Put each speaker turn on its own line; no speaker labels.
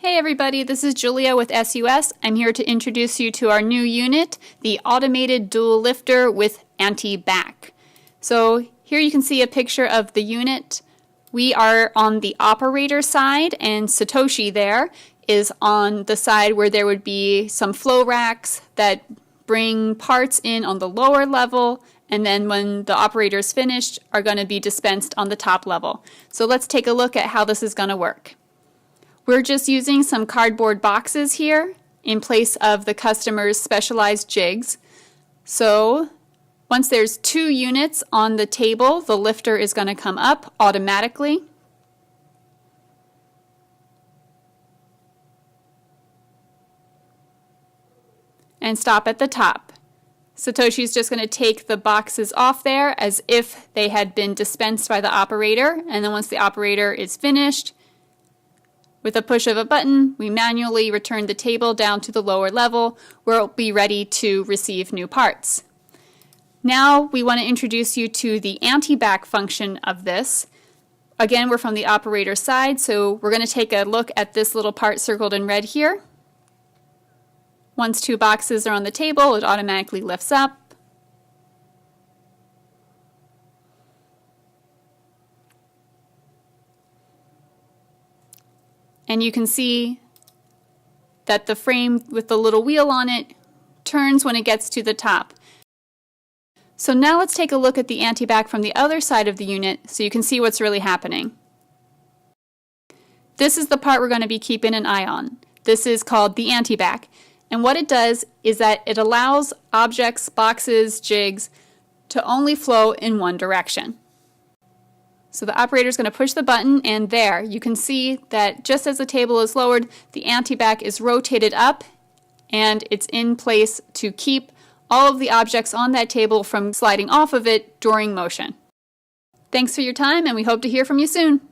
Hey everybody, this is Julia with SUS. I'm here to introduce you to our new unit, the automated dual lifter with Ante Back. So here you can see a picture of the unit. We are on the operator side and Satoshi there is on the side where there would be some flow racks that bring parts in on the lower level, and then when the operator is finished are going to be dispensed on the top level. So let's take a look at how this is going to work. We're just using some cardboard boxes here in place of the customer's specialized jigs. So once there's 2 units on the table, the lifter is going to come up automatically. And stop at the top. Satoshi's just going to take the boxes off there as if they had been dispensed by the operator, and then once the operator is finished, with a push of a button, we manually return the table down to the lower level where it'll be ready to receive new parts. Now we want to introduce you to the Ante Back function of this. Again, we're from the operator side, so we're going to take a look at this little part circled in red here. Once 2 boxes are on the table, it automatically lifts up. And you can see that the frame with the little wheel on it turns when it gets to the top. So now let's take a look at the Ante Back from the other side of the unit so you can see what's really happening. This is the part we're going to be keeping an eye on. This is called the Ante Back. And what it does is that it allows objects, boxes, jigs to only flow in one direction. So the operator is going to push the button, and there you can see that just as the table is lowered, the Ante Back is rotated up and it's in place to keep all of the objects on that table from sliding off of it during motion. Thanks for your time, and we hope to hear from you soon.